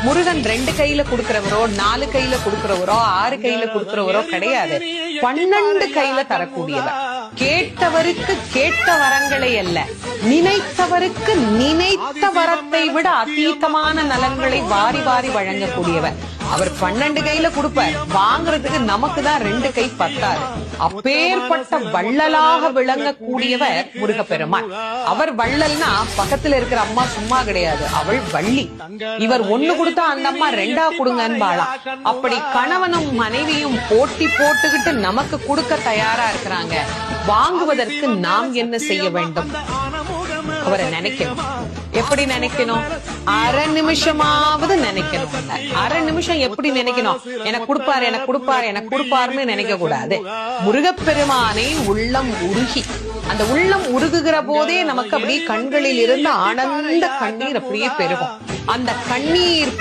முருகன் 2 கையில கொடுக்கிறவரோ 4 கையில கொடுக்கிறவரோ 6 கையில கொடுக்கிறவரோ கிடையாது. 12 கையில தரக்கூடியவர். கேட்டவருக்கு கேட்ட வரங்களை அல்ல, நினைத்தவருக்கு நினைத்த வரத்தை விட அதீதமான நலன்களை வாரி வாரி வழங்கக்கூடியவர். அவர் 12 கையில கொடுப்பார், வாங்குறதுக்கு நமக்கு தான் 2 கை பத்தாது. அப்பேற்பட்ட வள்ளலாக விளங்கக்கூடியவர் முருகப்பெருமான். அவர் வள்ளல்னா பக்கத்துல இருக்கிற அம்மா சும்மா கிடையாது, அவள் வள்ளி. இவர் 1 கொடுத்தா அந்த அம்மா 2 கொடுங்கன்னு வாழலாம். அப்படி கணவனும் மனைவியும் போட்டி போட்டுக்கிட்டு நமக்கு கொடுக்க தயாரா இருக்கிறாங்க. வாங்குவதற்கு நாம் என்ன செய்ய வேண்டும்? அவரை நினைக்கணும். எப்படி நினைக்கணும்? அரை நிமிஷமாவது நினைக்கணும். அரை நிமிஷம் எப்படி நினைக்கணும்? எனக்கு கொடுப்பாரு, எனக்கு கொடுப்பாரு, எனக்கு கொடுப்பாருன்னு நினைக்க கூடாது. முருகப்பெருமானை உள்ளம் உருகி, அந்த உள்ளம் உருகுகிற போதே நமக்கு அப்படியே கண்களில் இருந்து ஆனந்த கண்ணீர் அப்படியே பெருகும். அந்த கண்ணீர்